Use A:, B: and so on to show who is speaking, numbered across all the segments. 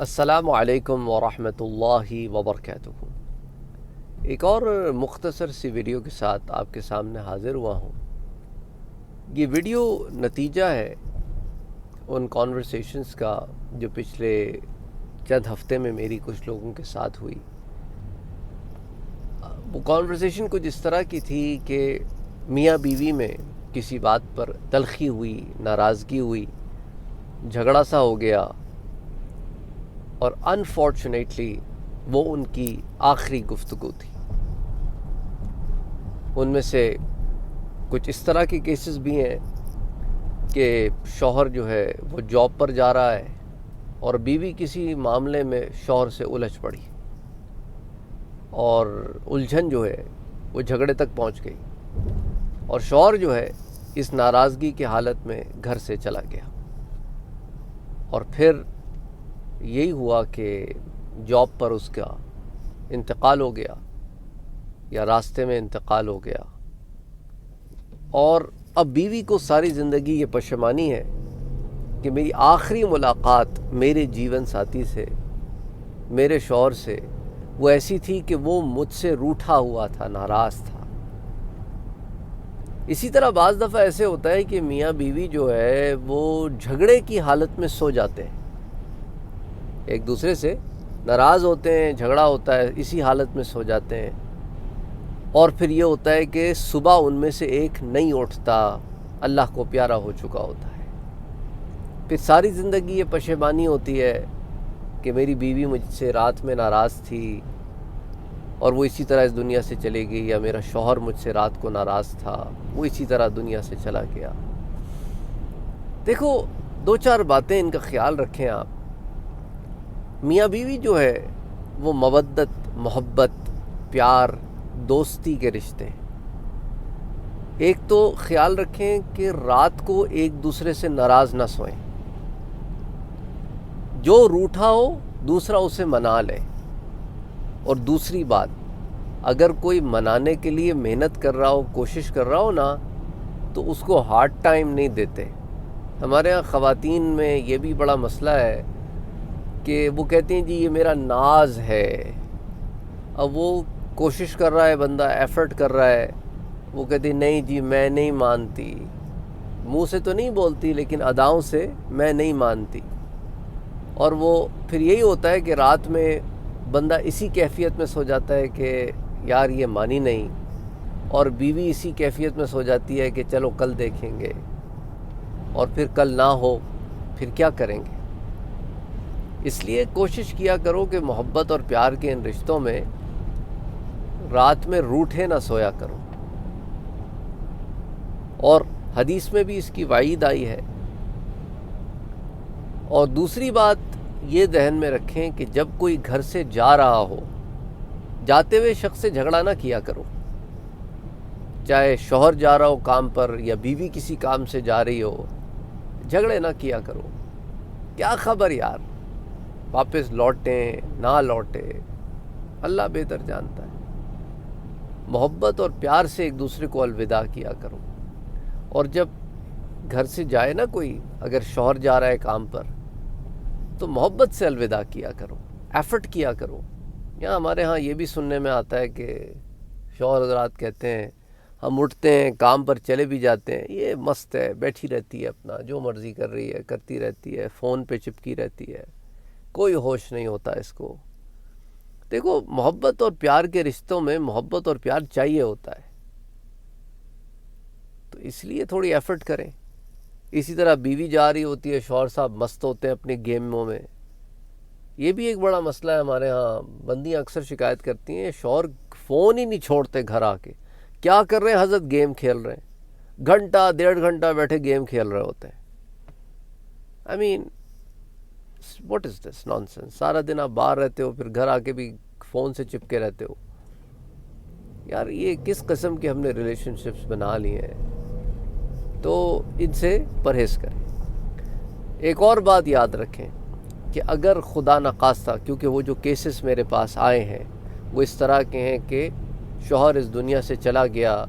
A: السلام علیکم ورحمۃ اللہ وبرکاتہ۔ ایک اور مختصر سی ویڈیو کے ساتھ آپ کے سامنے حاضر ہوا ہوں۔ یہ ویڈیو نتیجہ ہے ان کانورسیشنز کا جو پچھلے چند ہفتے میں میری کچھ لوگوں کے ساتھ ہوئی۔ وہ کانورسیشن کچھ اس طرح کی تھی کہ میاں بیوی میں کسی بات پر تلخی ہوئی، ناراضگی ہوئی، جھگڑا سا ہو گیا، اور انفارچونیٹلی وہ ان کی آخری گفتگو تھی۔ ان میں سے کچھ اس طرح کے کیسز بھی ہیں کہ شوہر جو ہے وہ جاب پر جا رہا ہے اور بیوی کسی معاملے میں شوہر سے الجھ پڑی، اور الجھن جو ہے وہ جھگڑے تک پہنچ گئی، اور شوہر جو ہے اس ناراضگی کی حالت میں گھر سے چلا گیا، اور پھر یہی ہوا کہ جاب پر اس کا انتقال ہو گیا یا راستے میں انتقال ہو گیا، اور اب بیوی کو ساری زندگی یہ پشیمانی ہے کہ میری آخری ملاقات میرے جیون ساتھی سے، میرے شوہر سے، وہ ایسی تھی کہ وہ مجھ سے روٹھا ہوا تھا، ناراض تھا۔ اسی طرح بعض دفعہ ایسے ہوتا ہے کہ میاں بیوی جو ہے وہ جھگڑے کی حالت میں سو جاتے ہیں، ایک دوسرے سے ناراض ہوتے ہیں، جھگڑا ہوتا ہے، اسی حالت میں سو جاتے ہیں، اور پھر یہ ہوتا ہے کہ صبح ان میں سے ایک نہیں اٹھتا، اللہ کو پیارا ہو چکا ہوتا ہے۔ پھر ساری زندگی یہ پشیمانی ہوتی ہے کہ میری بیوی مجھ سے رات میں ناراض تھی اور وہ اسی طرح اس دنیا سے چلے گئی، یا میرا شوہر مجھ سے رات کو ناراض تھا، وہ اسی طرح دنیا سے چلا گیا۔ دیکھو، دو چار باتیں ان کا خیال رکھیں آپ۔ میاں بیوی جو ہے وہ مودت، محبت، پیار، دوستی کے رشتے ہیں۔ ایک تو خیال رکھیں کہ رات کو ایک دوسرے سے ناراض نہ سوئیں، جو روٹھا ہو دوسرا اسے منا لے، اور دوسری بات، اگر کوئی منانے کے لیے محنت کر رہا ہو، کوشش کر رہا ہو نا، تو اس کو ہارڈ ٹائم نہیں دیتے۔ ہمارے ہاں خواتین میں یہ بھی بڑا مسئلہ ہے کہ وہ کہتے ہیں جی یہ میرا ناز ہے۔ اب وہ کوشش کر رہا ہے، بندہ ایفرٹ کر رہا ہے، وہ کہتی نہیں جی میں نہیں مانتی، منہ سے تو نہیں بولتی لیکن اداؤں سے میں نہیں مانتی، اور وہ پھر یہی ہوتا ہے کہ رات میں بندہ اسی کیفیت میں سو جاتا ہے کہ یار یہ مانی نہیں، اور بیوی اسی کیفیت میں سو جاتی ہے کہ چلو کل دیکھیں گے، اور پھر کل نہ ہو پھر کیا کریں گے۔ اس لیے کوشش کیا کرو کہ محبت اور پیار کے ان رشتوں میں رات میں روٹھے نہ سویا کرو، اور حدیث میں بھی اس کی وعید آئی ہے۔ اور دوسری بات یہ ذہن میں رکھیں کہ جب کوئی گھر سے جا رہا ہو، جاتے ہوئے شخص سے جھگڑا نہ کیا کرو، چاہے شوہر جا رہا ہو کام پر یا بیوی کسی کام سے جا رہی ہو، جھگڑے نہ کیا کرو۔ کیا خبر یار، واپس لوٹیں نہ لوٹے، اللہ بہتر جانتا ہے۔ محبت اور پیار سے ایک دوسرے کو الوداع کیا کرو، اور جب گھر سے جائے نا کوئی، اگر شوہر جا رہا ہے کام پر، تو محبت سے الوداع کیا کرو، ایفرٹ کیا کرو۔ یہاں ہمارے ہاں یہ بھی سننے میں آتا ہے کہ شوہر حضرات کہتے ہیں ہم اٹھتے ہیں کام پر چلے بھی جاتے ہیں، یہ مست ہے، بیٹھی رہتی ہے، اپنا جو مرضی کر رہی ہے، کرتی رہتی ہے، فون پہ چپکی رہتی ہے، کوئی ہوش نہیں ہوتا اس کو۔ دیکھو، محبت اور پیار کے رشتوں میں محبت اور پیار چاہیے ہوتا ہے، تو اس لیے تھوڑی ایفرٹ کریں۔ اسی طرح بیوی جا رہی ہوتی ہے، شوہر صاحب مست ہوتے ہیں اپنے گیموں میں، یہ بھی ایک بڑا مسئلہ ہے ہمارے ہاں۔ بندیاں اکثر شکایت کرتی ہیں شوہر فون ہی نہیں چھوڑتے، گھر آ کے کیا کر رہے ہیں حضرت، گیم کھیل رہے ہیں، گھنٹہ ڈیڑھ گھنٹہ بیٹھے گیم کھیل رہے ہوتے ہیں۔ آئی مین واٹ از دس نانسنس، سارا دن آپ باہر رہتے ہو، پھر گھر آ کے بھی فون سے چپکے رہتے ہو۔ یار یہ کس قسم کے ہم نے ریلیشن شپس بنا لی ہیں، تو ان سے پرہیز کریں۔ ایک اور بات یاد رکھیں کہ اگر خدا نخواستہ، کیونکہ وہ جو کیسز میرے پاس آئے ہیں وہ اس طرح کے ہیں کہ شوہر اس دنیا سے چلا گیا،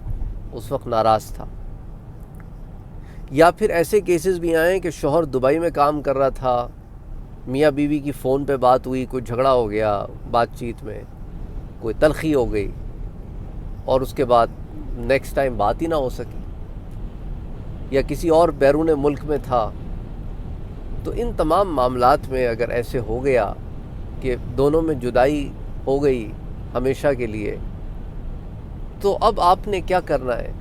A: اس وقت ناراض تھا، یا پھر ایسے کیسز بھی آئے ہیں کہ شوہر دبئی میں کام کر رہا تھا میاں بیوی کی فون پہ بات ہوئی، کوئی جھگڑا ہو گیا بات چیت میں، کوئی تلخی ہو گئی، اور اس کے بعد نیکسٹ ٹائم بات ہی نہ ہو سکی، یا کسی اور بیرون ملک میں تھا، تو ان تمام معاملات میں اگر ایسے ہو گیا کہ دونوں میں جدائی ہو گئی ہمیشہ کے لیے، تو اب آپ نے کیا کرنا ہے؟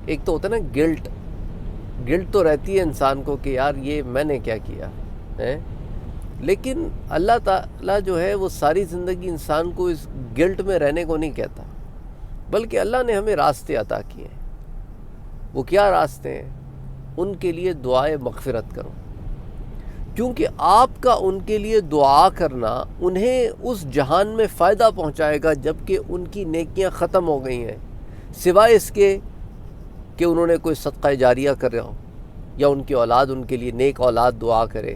A: ایک تو ہوتا ہے نا گلٹ تو رہتی ہے انسان کو کہ یار یہ میں نے کیا کیا ہے، لیکن اللہ تعالیٰ جو ہے وہ ساری زندگی انسان کو اس گلٹ میں رہنے کو نہیں کہتا، بلکہ اللہ نے ہمیں راستے عطا کیے ہیں۔ وہ کیا راستے ہیں؟ ان کے لیے دعائے مغفرت کرو، کیونکہ آپ کا ان کے لیے دعا کرنا انہیں اس جہان میں فائدہ پہنچائے گا جبکہ ان کی نیکیاں ختم ہو گئی ہیں، سوائے اس کے کہ انہوں نے کوئی صدقہ جاریہ کر رہا ہو، یا ان کی اولاد ان کے لیے نیک اولاد دعا کرے،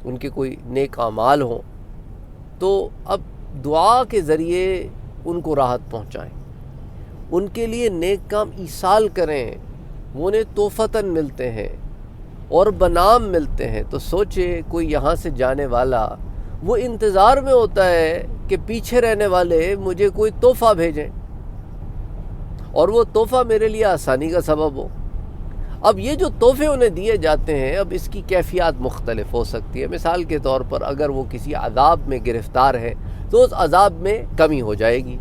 A: ان کے کوئی نیک اعمال ہوں، تو اب دعا کے ذریعے ان کو راحت پہنچائیں، ان کے لیے نیک کام ایصال کریں، وہ انہیں توفتاً ملتے ہیں اور بنام ملتے ہیں۔ تو سوچے کوئی یہاں سے جانے والا وہ انتظار میں ہوتا ہے کہ پیچھے رہنے والے مجھے کوئی تحفہ بھیجیں، اور وہ تحفہ میرے لیے آسانی کا سبب ہو۔ اب یہ جو تحفے انہیں دیے جاتے ہیں، اب اس کی کیفیات مختلف ہو سکتی ہے۔ مثال کے طور پر اگر وہ کسی عذاب میں گرفتار ہے تو اس عذاب میں کمی ہو جائے گی،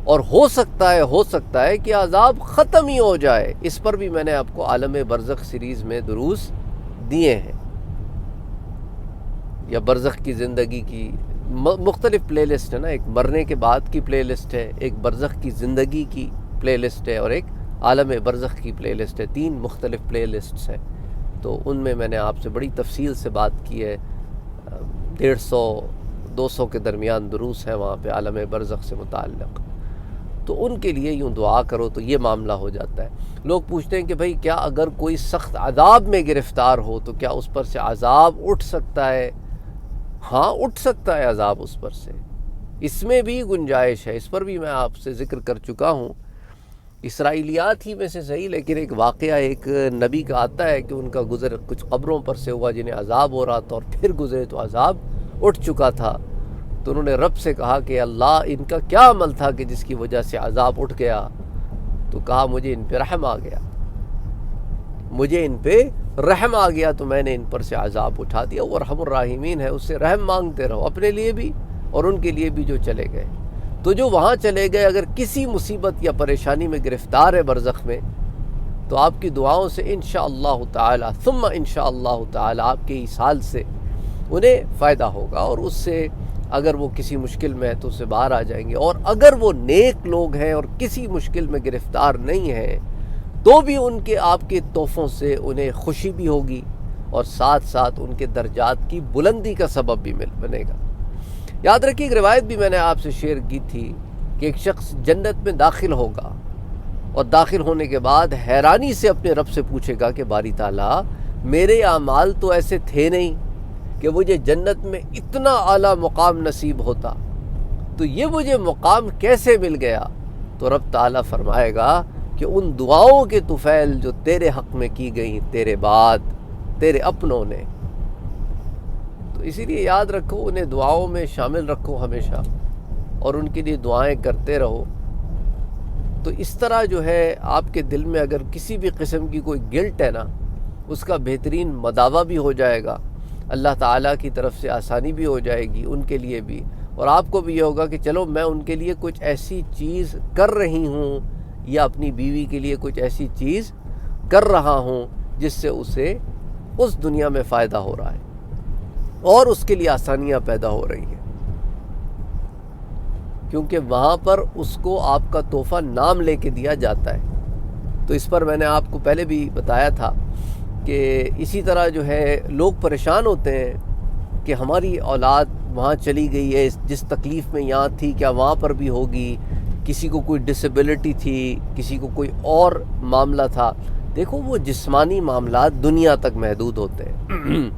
A: اور ہو سکتا ہے کہ عذاب ختم ہی ہو جائے۔ اس پر بھی میں نے آپ کو عالم برزخ سیریز میں دروس دیے ہیں، یا برزخ کی زندگی کی مختلف پلے لسٹ ہے نا، ایک مرنے کے بعد کی پلے لسٹ ہے، ایک برزخ کی زندگی کی پلے لسٹ ہے، اور ایک عالم برزخ کی پلے لسٹ ہے۔ 3 مختلف پلے لسٹس ہیں، تو ان میں نے آپ سے بڑی تفصیل سے بات کی ہے۔ 150-200 کے درمیان دروس ہیں وہاں پہ عالم برزخ سے متعلق۔ تو ان کے لیے یوں دعا کرو تو یہ معاملہ ہو جاتا ہے۔ لوگ پوچھتے ہیں کہ بھئی کیا اگر کوئی سخت عذاب میں گرفتار ہو تو کیا اس پر سے عذاب اٹھ سکتا ہے؟ ہاں، اٹھ سکتا ہے عذاب اس پر سے، اس میں بھی گنجائش ہے۔ اس پر بھی میں آپ سے ذکر کر چکا ہوں، اسرائیلیات ہی میں سے صحیح، لیکن ایک واقعہ ایک نبی کا آتا ہے کہ ان کا گزر کچھ قبروں پر سے ہوا جنہیں عذاب ہو رہا تھا، اور پھر گزرے تو عذاب اٹھ چکا تھا، تو انہوں نے رب سے کہا کہ اللہ ان کا کیا عمل تھا کہ جس کی وجہ سے عذاب اٹھ گیا؟ تو کہا مجھے ان پہ رحم آ گیا، مجھے ان پہ رحم آ گیا تو میں نے ان پر سے عذاب اٹھا دیا۔ وہ ارحم الراحمین ہے، اس سے رحم مانگتے رہو اپنے لیے بھی اور ان کے لیے بھی جو چلے گئے۔ تو جو وہاں چلے گئے اگر کسی مصیبت یا پریشانی میں گرفتار ہے برزخ میں، تو آپ کی دعاؤں سے انشاءاللہ تعالی ثم انشاءاللہ تعالی آپ کے ایصال سے انہیں فائدہ ہوگا، اور اس سے اگر وہ کسی مشکل میں ہے تو اس سے باہر آ جائیں گے، اور اگر وہ نیک لوگ ہیں اور کسی مشکل میں گرفتار نہیں ہیں تو بھی ان کے آپ کے تحفوں سے انہیں خوشی بھی ہوگی، اور ساتھ ساتھ ان کے درجات کی بلندی کا سبب بھی بنے گا۔ یاد رکھیے، ایک روایت بھی میں نے آپ سے شیئر کی تھی کہ ایک شخص جنت میں داخل ہوگا، اور داخل ہونے کے بعد حیرانی سے اپنے رب سے پوچھے گا کہ باری تعالیٰ میرے اعمال تو ایسے تھے نہیں کہ مجھے جنت میں اتنا اعلیٰ مقام نصیب ہوتا، تو یہ مجھے مقام کیسے مل گیا؟ تو رب تعالیٰ فرمائے گا کہ ان دعاؤں کے طفیل جو تیرے حق میں کی گئیں تیرے بعد تیرے اپنوں نے۔ تو اسی لیے یاد رکھو، انہیں دعاؤں میں شامل رکھو ہمیشہ، اور ان کے لیے دعائیں کرتے رہو۔ تو اس طرح جو ہے آپ کے دل میں اگر کسی بھی قسم کی کوئی گلٹ ہے نا، اس کا بہترین مداوع بھی ہو جائے گا، اللہ تعالیٰ کی طرف سے آسانی بھی ہو جائے گی ان کے لیے بھی، اور آپ کو بھی یہ ہوگا کہ چلو میں ان کے لیے کچھ ایسی چیز کر رہی ہوں، یا اپنی بیوی کے لیے کچھ ایسی چیز کر رہا ہوں جس سے اسے اس دنیا میں فائدہ ہو رہا ہے اور اس کے لیے آسانیاں پیدا ہو رہی ہیں، کیونکہ وہاں پر اس کو آپ کا تحفہ نام لے کے دیا جاتا ہے۔ تو اس پر میں نے آپ کو پہلے بھی بتایا تھا کہ اسی طرح جو ہے لوگ پریشان ہوتے ہیں کہ ہماری اولاد وہاں چلی گئی ہے، جس تکلیف میں یہاں تھی کیا وہاں پر بھی ہوگی، کسی کو کوئی ڈسیبلٹی تھی، کسی کو کوئی اور معاملہ تھا۔ دیکھو، وہ جسمانی معاملات دنیا تک محدود ہوتے ہیں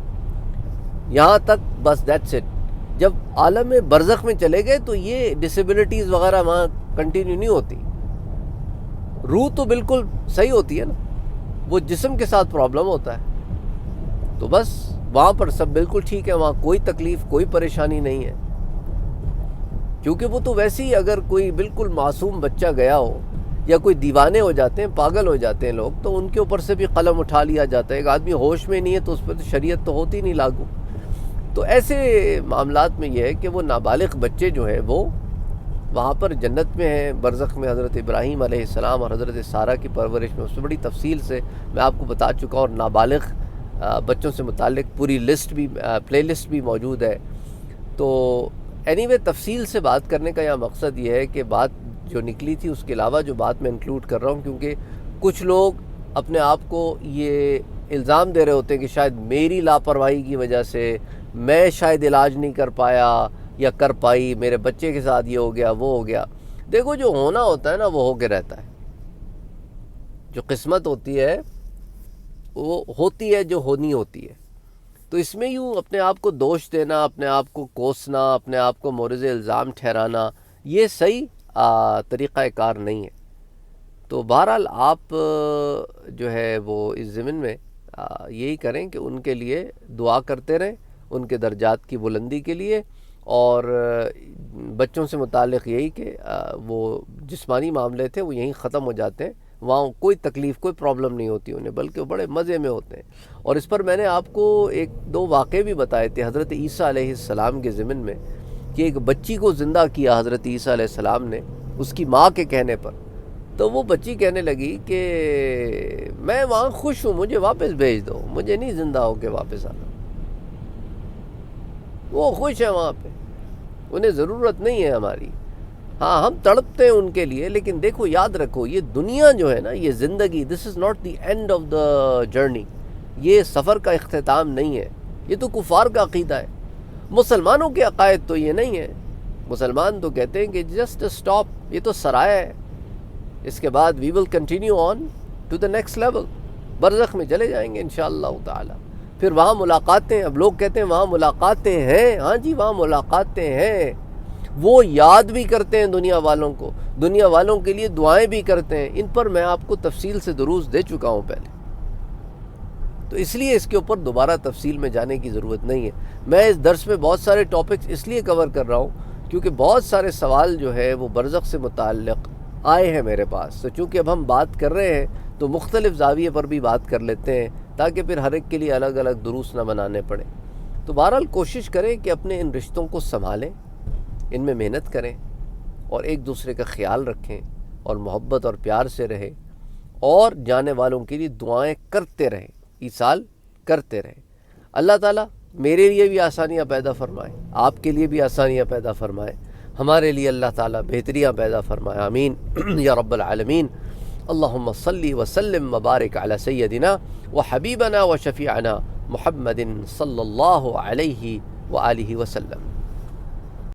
A: یہاں تک، بس دیٹس اٹ۔ جب عالم برزخ میں چلے گئے تو یہ ڈسیبلٹیز وغیرہ وہاں کنٹینیو نہیں ہوتی، روح تو بالکل صحیح ہوتی ہے نا، وہ جسم کے ساتھ پرابلم ہوتا ہے۔ تو بس وہاں پر سب بالکل ٹھیک ہے، وہاں کوئی تکلیف کوئی پریشانی نہیں ہے، کیونکہ وہ تو ویسے ہی اگر کوئی بالکل معصوم بچہ گیا ہو یا کوئی دیوانے ہو جاتے ہیں، پاگل ہو جاتے ہیں لوگ، تو ان کے اوپر سے بھی قلم اٹھا لیا جاتا ہے۔ ایک آدمی ہوش میں نہیں ہے تو اس پر تو شریعت تو ہوتی نہیں لاگو۔ تو ایسے معاملات میں یہ ہے کہ وہ نابالغ بچے جو ہیں وہ وہاں پر جنت میں ہیں، برزخ میں حضرت ابراہیم علیہ السلام اور حضرت سارہ کی پرورش میں، اس سے بڑی تفصیل سے میں آپ کو بتا چکا ہوں، اور نابالغ بچوں سے متعلق پوری لسٹ بھی پلے لسٹ بھی موجود ہے۔ تو اینی تفصیل سے بات کرنے کا یہاں مقصد یہ ہے کہ بات جو نکلی تھی اس کے علاوہ جو بات میں انکلوڈ کر رہا ہوں، کیونکہ کچھ لوگ اپنے آپ کو یہ الزام دے رہے ہوتے ہیں کہ شاید میری لاپرواہی کی وجہ سے میں شاید علاج نہیں کر پایا یا کر پائی، میرے بچے کے ساتھ یہ ہو گیا وہ ہو گیا۔ دیکھو جو ہونا ہوتا ہے نا وہ ہو کے رہتا ہے، جو قسمت ہوتی ہے وہ ہوتی ہے، جو ہونی ہوتی ہے۔ تو اس میں یوں اپنے آپ کو دوش دینا، اپنے آپ کو کوسنا، اپنے آپ کو مورد الزام ٹھہرانا، یہ صحیح طریقہ کار نہیں ہے۔ تو بہرحال آپ جو ہے وہ اس ضمن میں یہی کریں کہ ان کے لیے دعا کرتے رہیں، ان کے درجات کی بلندی کے لیے، اور بچوں سے متعلق یہی کہ وہ جسمانی معاملے تھے وہ یہیں ختم ہو جاتے ہیں، وہاں کوئی تکلیف کوئی پرابلم نہیں ہوتی انہیں، بلکہ وہ بڑے مزے میں ہوتے ہیں۔ اور اس پر میں نے آپ کو ایک دو واقعے بھی بتائے تھے حضرت عیسیٰ علیہ السلام کے ضمن میں، کہ ایک بچی کو زندہ کیا حضرت عیسیٰ علیہ السلام نے اس کی ماں کے کہنے پر۔ تو وہ بچی کہنے لگی کہ میں وہاں خوش ہوں، مجھے واپس بھیج دو، مجھے نہیں زندہ ہو کے واپس آنا۔ وہ خوش ہیں وہاں پہ، انہیں ضرورت نہیں ہے ہماری۔ ہاں ہم تڑپتے ہیں ان کے لیے، لیکن دیکھو یاد رکھو یہ دنیا جو ہے نا، یہ زندگی، this is not the end of the journey, یہ سفر کا اختتام نہیں ہے۔ یہ تو کفار کا عقیدہ ہے، مسلمانوں کے عقائد تو یہ نہیں ہے۔ مسلمان تو کہتے ہیں کہ جسٹ اسٹاپ، یہ تو سرایہ ہے، اس کے بعد we will continue on to the next level, برزخ میں چلے جائیں گے انشاءاللہ تعالی، پھر وہاں ملاقاتیں۔ اب لوگ کہتے ہیں وہاں ملاقاتیں ہیں، ہاں جی وہاں ملاقاتیں ہیں، وہ یاد بھی کرتے ہیں دنیا والوں کو، دنیا والوں کے لیے دعائیں بھی کرتے ہیں، ان پر میں آپ کو تفصیل سے دروس دے چکا ہوں پہلے، تو اس لیے اس کے اوپر دوبارہ تفصیل میں جانے کی ضرورت نہیں ہے۔ میں اس درس میں بہت سارے ٹاپکس اس لیے کور کر رہا ہوں کیونکہ بہت سارے سوال جو ہے وہ برزخ سے متعلق آئے ہیں میرے پاس، تو چونکہ اب ہم بات کر رہے ہیں تو مختلف زاویے پر بھی بات کر لیتے ہیں تاکہ پھر ہر ایک کے لیے الگ الگ دروس نہ بنانے پڑے۔ تو بہرحال کوشش کریں کہ اپنے ان رشتوں کو سنبھالیں، ان میں محنت کریں، اور ایک دوسرے کا خیال رکھیں، اور محبت اور پیار سے رہیں، اور جانے والوں کے لیے دعائیں کرتے رہیں، ایصال کرتے رہیں۔ اللہ تعالیٰ میرے لیے بھی آسانیاں پیدا فرمائے، آپ کے لیے بھی آسانیاں پیدا فرمائے، ہمارے لیے اللہ تعالیٰ بہتریاں پیدا فرمائے، آمین یا رب العالمین۔ اللہم صلی وسلم وبارک علی سیدنا و حبیبنا و شفیعنا محمد صلی اللہ علیہ وآلہ وسلم۔